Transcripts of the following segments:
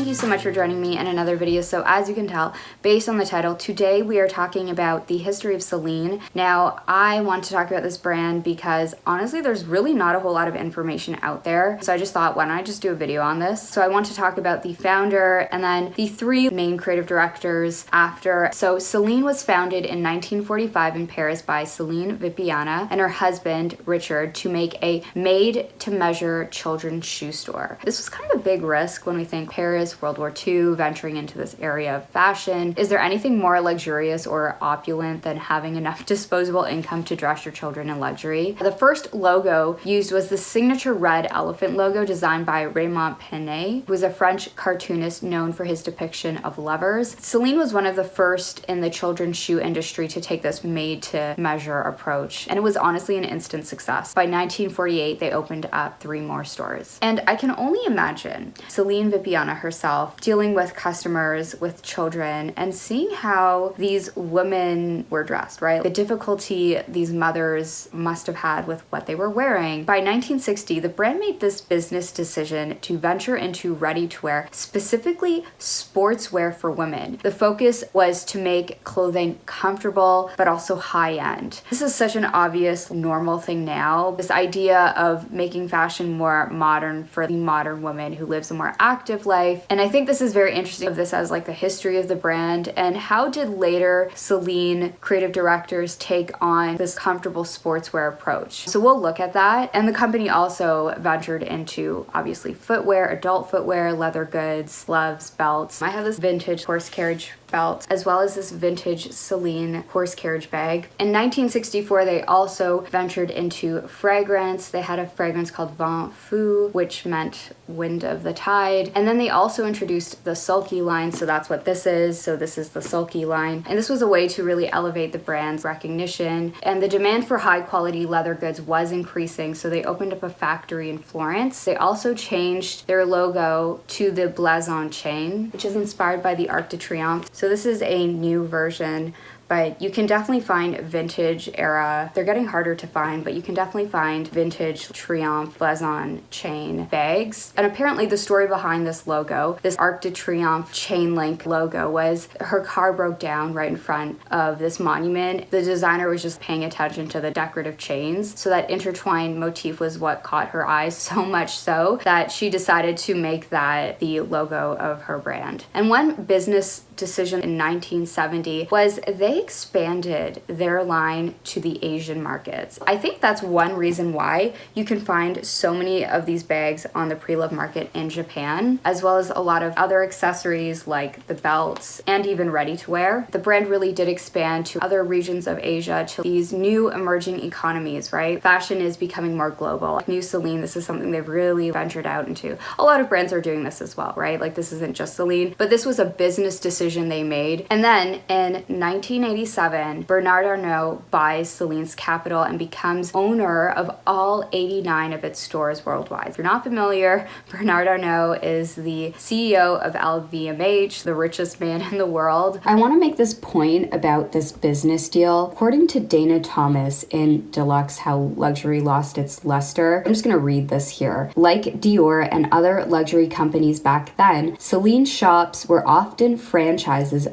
you so much for joining me in another video. So as you can tell, based on the title, today we are talking about the history of Celine. Now, I want to talk about this brand because honestly, there's really not a whole lot of information out there. So I just thought, why don't I just do a video on this? So I want to talk about the founder and then the three main creative directors after. So Celine was founded in 1945 in Paris by Celine Vipiana and her husband, Richard, to make a made-to-measure children's shoe store. This was kind of a big risk when we think Paris, World War II, venturing into this area of fashion. Is there anything more luxurious or opulent than having enough disposable income to dress your children in luxury? The first logo used was the signature red elephant logo designed by Raymond Penet, who was a French cartoonist known for his depiction of lovers. Celine was one of the first in the children's shoe industry to take this made-to-measure approach, and it was honestly an instant success. By 1948, they opened up 3 more stores. And I can only imagine Celine Vipiana herself dealing with customers with children and seeing how these women were dressed, right? The difficulty these mothers must have had with what they were wearing. By 1960, the brand made this business decision to venture into ready-to-wear, specifically sportswear for women. The focus was to make clothing comfortable, but also high-end. This is such an obvious, normal thing now. This idea of making fashion more modern for the modern woman who lives a more active life. And I think this is very interesting of this as like the history of the brand and how did later Celine creative directors take on this comfortable sportswear approach. So we'll look at that. And the company also ventured into obviously footwear, adult footwear, leather goods, gloves, belts. I have this vintage horse carriage belt, as well as this vintage Celine horse carriage bag. In 1964, they also ventured into fragrance. They had a fragrance called Vent Fou, which meant wind of the tide. And then they also introduced the Sulky line, so that's what this is. So this is the Sulky line. And this was a way to really elevate the brand's recognition. And the demand for high quality leather goods was increasing, so they opened up a factory in Florence. They also changed their logo to the blason chain, which is inspired by the Arc de Triomphe. So this is a new version, but you can definitely find vintage era. They're getting harder to find, but you can definitely find vintage Triomphe blason chain bags. And apparently the story behind this logo, this Arc de Triomphe chain link logo, was her car broke down right in front of this monument. The designer was just paying attention to the decorative chains. So that intertwined motif was what caught her eyes, so much so that she decided to make that the logo of her brand. And one business decision in 1970 was they expanded their line to the Asian markets. I think that's one reason why you can find so many of these bags on the pre-loved market in Japan, as well as a lot of other accessories like the belts and even ready-to-wear. The brand really did expand to other regions of Asia, to these new emerging economies, right? Fashion is becoming more global. New Celine, this is something they've really ventured out into. A lot of brands are doing this as well, right? Like this isn't just Celine, but this was a business decision they made. And then in 1987, Bernard Arnault buys Celine's capital and becomes owner of all 89 of its stores worldwide. If you're not familiar, Bernard Arnault is the CEO of LVMH, the richest man in the world. I want to make this point about this business deal. According to Dana Thomas in Deluxe, How Luxury Lost Its Luster, I'm just going to read this here. Like Dior and other luxury companies back then, Celine shops were often franchises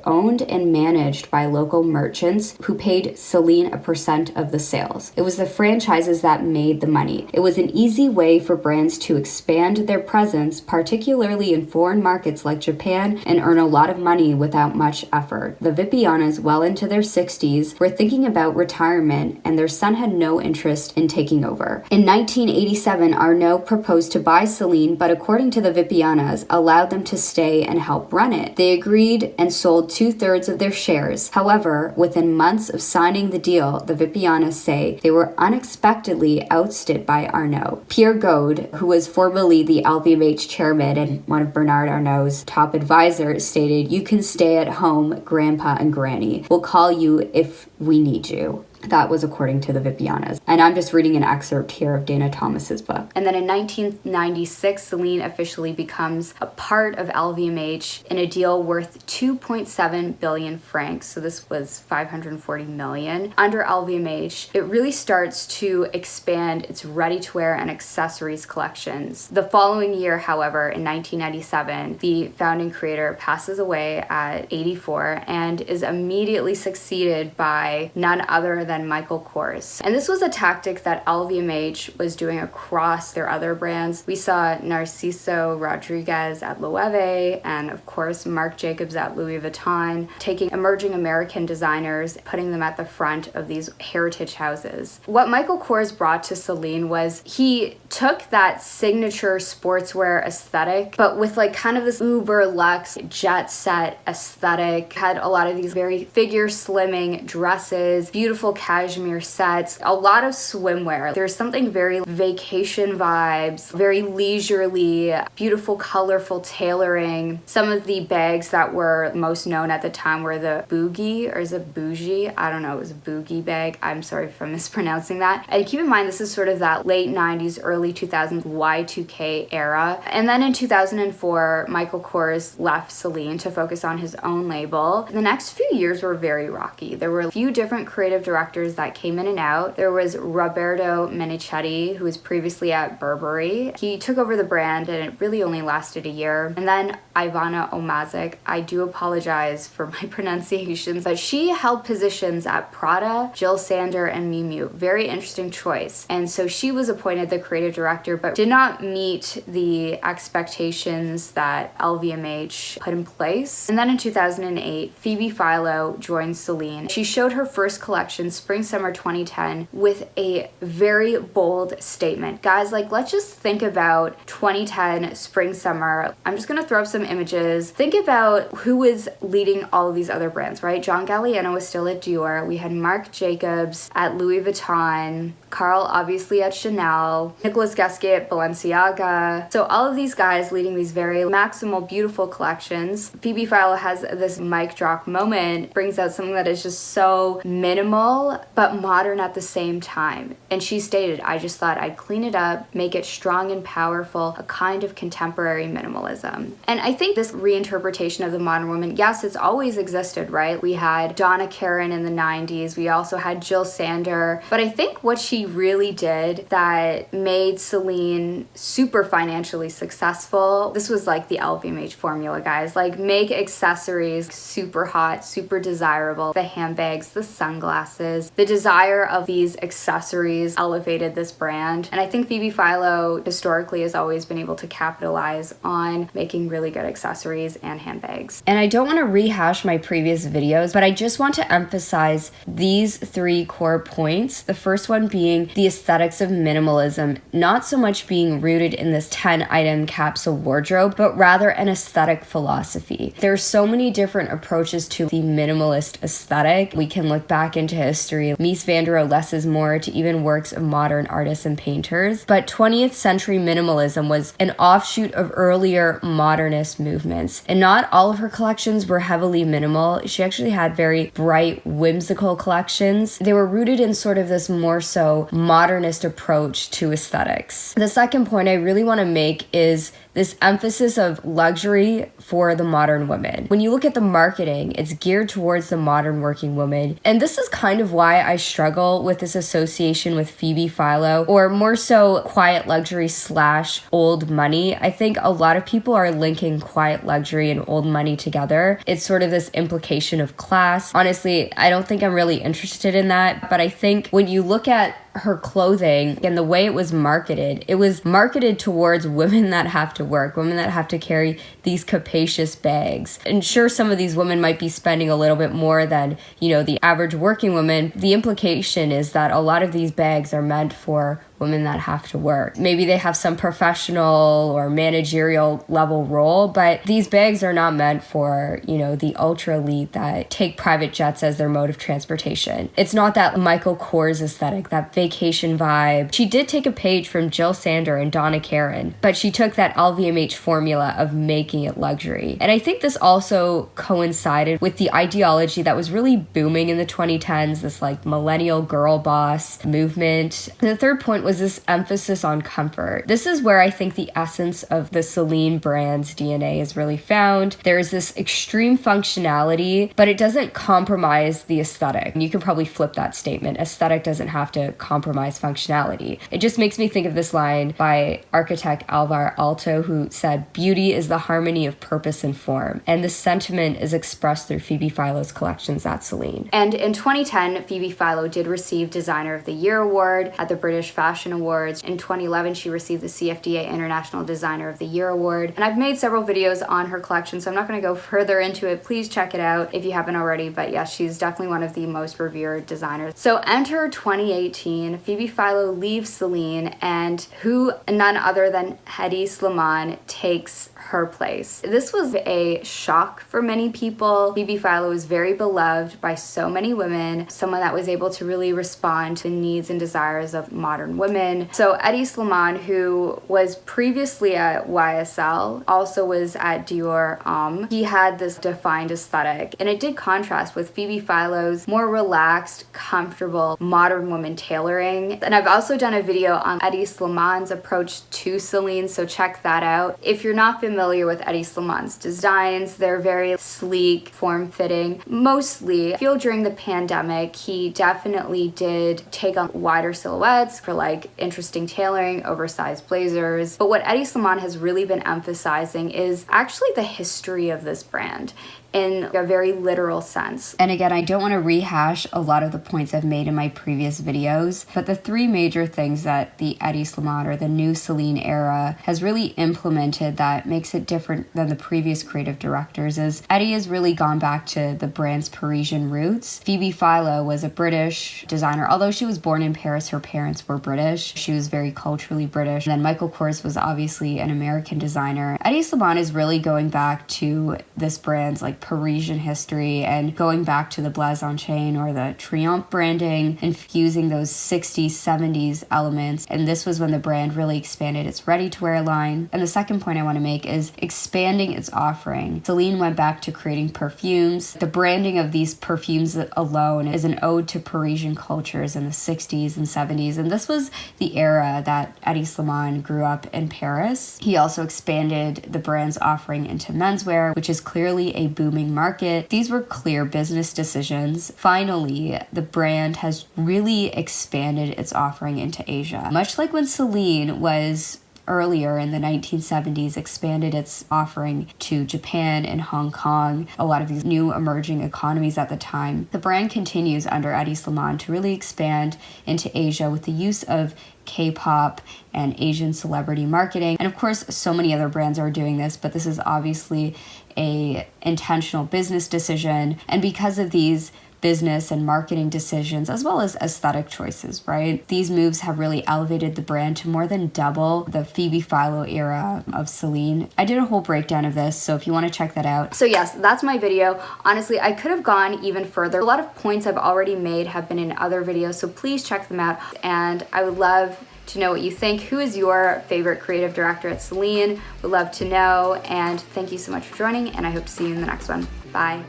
owned and managed by local merchants who paid Celine a % of the sales. It was the franchises that made the money. It was an easy way for brands to expand their presence, particularly in foreign markets like Japan, and earn a lot of money without much effort. The Vipianas, well into their 60s, were thinking about retirement, and their son had no interest in taking over. In 1987, Arnault proposed to buy Celine, but according to the Vipianas, allowed them to stay and help run it. They agreed and sold 2/3 of their shares. However, within months of signing the deal, the Vipianas say they were unexpectedly ousted by Arnault. Pierre Gaude, who was formerly the LVMH chairman and one of Bernard Arnault's top advisors, stated, "You can stay at home, Grandpa and Granny. We'll call you if we need you." That was according to the Vipianas. And I'm just reading an excerpt here of Dana Thomas's book. And then in 1996, Celine officially becomes a part of LVMH in a deal worth 2.7 billion francs. So this was 540 million. Under LVMH, it really starts to expand its ready-to-wear and accessories collections. The following year, however, in 1997, the founding creator passes away at 84 and is immediately succeeded by none other than Michael Kors. And this was a tactic that LVMH was doing across their other brands. We saw Narciso Rodriguez at Loewe and of course Marc Jacobs at Louis Vuitton, taking emerging American designers, putting them at the front of these heritage houses. What Michael Kors brought to Celine was he took that signature sportswear aesthetic, but with like kind of this uber luxe jet set aesthetic, had a lot of these very figure slimming dresses, beautiful cashmere sets, a lot of swimwear. There's something very vacation vibes, very leisurely, beautiful, colorful tailoring. Some of the bags that were most known at the time were the Boogie, or is it Bougie? I don't know, it was a Boogie bag. I'm sorry if I'm mispronouncing that. And keep in mind, this is sort of that late 90s, early 2000s Y2K era. And then in 2004, Michael Kors left Celine to focus on his own label. The next few years were very rocky. There were a few different creative directors that came in and out. There was Roberto Menichetti, who was previously at Burberry. He took over the brand and it really only lasted a year. And then Ivana Omazic, I do apologize for my pronunciations, but she held positions at Prada, Jill Sander, and Miu Miu. Very interesting choice. And so she was appointed the creative director, but did not meet the expectations that LVMH put in place. And then in 2008, Phoebe Philo joined Celine. She showed her first collection, Spring/Summer 2010, with a very bold statement. Guys, like, let's just think about 2010 Spring/Summer. I'm just gonna throw up some images. Think about who was leading all of these other brands, right? John Galliano was still at Dior. We had Marc Jacobs at Louis Vuitton, Carl obviously at Chanel, Nicolas Gasquet at Balenciaga. So all of these guys leading these very maximal, beautiful collections. Phoebe Philo has this mic drop moment, brings out something that is just so minimal but modern at the same time. And she stated, I just thought I'd clean it up, make it strong and powerful, a kind of contemporary minimalism. And I think this reinterpretation of the modern woman, yes, it's always existed, right? We had Donna Karan in the 90s, we also had Jill Sander, but I think what she really did that made Celine super financially successful, this was like the LVMH formula, guys, like make accessories super hot, super desirable, the handbags, the sunglasses, the desire of these accessories elevated this brand. And I think Phoebe Philo historically has always been able to capitalize on making really good accessories and handbags. And I don't want to rehash my previous videos, but I just want to emphasize these three core points. The first one being the aesthetics of minimalism, not so much being rooted in this 10-item capsule wardrobe, but rather an aesthetic philosophy. There's so many different approaches to the minimalist aesthetic. We can look back into history, Mies van der Rohe, less is more, to even works of modern artists and painters. But 20th century minimalism was an offshoot of earlier modernist movements. And not all of her collections were heavily minimal. She actually had very bright, whimsical collections. They were rooted in sort of this more so modernist approach to aesthetics. The second point I really want to make is this emphasis of luxury for the modern woman. When you look at the marketing, it's geared towards the modern working woman. And this is kind of why I struggle with this association with Phoebe Philo, or more so quiet luxury / old money. I think a lot of people are linking quiet luxury and old money together. It's sort of this implication of class. Honestly, I don't think I'm really interested in that, but I think when you look at her clothing and the way it was marketed towards women that have to work, women that have to carry these capacious bags. And sure, some of these women might be spending a little bit more than, the average working woman. The implication is that a lot of these bags are meant for women that have to work. Maybe they have some professional or managerial level role, but these bags are not meant for, you know, the ultra elite that take private jets as their mode of transportation. It's not that Michael Kors aesthetic, that vacation vibe. She did take a page from Jill Sander and Donna Karan, but she took that LVMH formula of making it luxury. And I think this also coincided with the ideology that was really booming in the 2010s, this like millennial girl boss movement. And the third point was this emphasis on comfort. This is where I think the essence of the Celine brand's DNA is really found. There's this extreme functionality, but it doesn't compromise the aesthetic. And you can probably flip that statement. Aesthetic doesn't have to compromise functionality. It just makes me think of this line by architect Alvar Aalto, who said, "Beauty is the harmony of purpose and form." And this sentiment is expressed through Phoebe Philo's collections at Celine. And in 2010, Phoebe Philo did receive Designer of the Year award at the British Fashion Awards. In 2011, she received the CFDA International Designer of the Year award. And I've made several videos on her collection, so I'm not going to go further into it. Please check it out if you haven't already. But yes, she's definitely one of the most revered designers. So enter 2018, Phoebe Philo leaves Celine, and who none other than Hedi Slimane takes her place. This was a shock for many people. Phoebe Philo was very beloved by so many women, someone that was able to really respond to the needs and desires of modern women. So Hedi Slimane, who was previously at YSL, also was at Dior Homme. He had this defined aesthetic, and it did contrast with Phoebe Philo's more relaxed, comfortable, modern woman tailoring. And I've also done a video on Hedi Slimane's approach to Celine, so check that out. If you're not familiar with Hedi Slimane's designs, they're very sleek, form-fitting. Mostly, I feel during the pandemic, he definitely did take on wider silhouettes for like interesting tailoring, oversized blazers. But what Hedi Slimane has really been emphasizing is actually the history of this brand in a very literal sense. And again, I don't want to rehash a lot of the points I've made in my previous videos, but the three major things that the Hedi Slimane or the new Celine era has really implemented that makes it different than the previous creative directors is Hedi has really gone back to the brand's Parisian roots. Phoebe Philo was a British designer. Although she was born in Paris, her parents were British. She was very culturally British. And then Michael Kors was obviously an American designer. Hedi Slimane is really going back to this brand's like Parisian history and going back to the Blancpain or the Triomphe branding, infusing those 60s, 70s elements. And this was when the brand really expanded its ready-to-wear line. And the second point I want to make is expanding its offering. Celine went back to creating perfumes. The branding of these perfumes alone is an ode to Parisian cultures in the 60s and 70s. And this was the era that Hedi Slimane grew up in Paris. He also expanded the brand's offering into menswear, which is clearly a booming market. These were clear business decisions. Finally, the brand has really expanded its offering into Asia. Much like when Celine was earlier in the 1970s expanded its offering to Japan and Hong Kong, a lot of these new emerging economies at the time. The brand continues under Hedi Slimane to really expand into Asia with the use of K-pop and Asian celebrity marketing. And of course, so many other brands are doing this, but this is obviously a intentional business decision. And because of these business and marketing decisions, as well as aesthetic choices, right? These moves have really elevated the brand to more than double the Phoebe Philo era of Celine. I did a whole breakdown of this, so if you want to check that out. So yes, that's my video. Honestly, I could have gone even further. A lot of points I've already made have been in other videos, so please check them out. And I would love to know what you think. Who is your favorite creative director at Celine? Would love to know. And thank you so much for joining, and I hope to see you in the next one. Bye.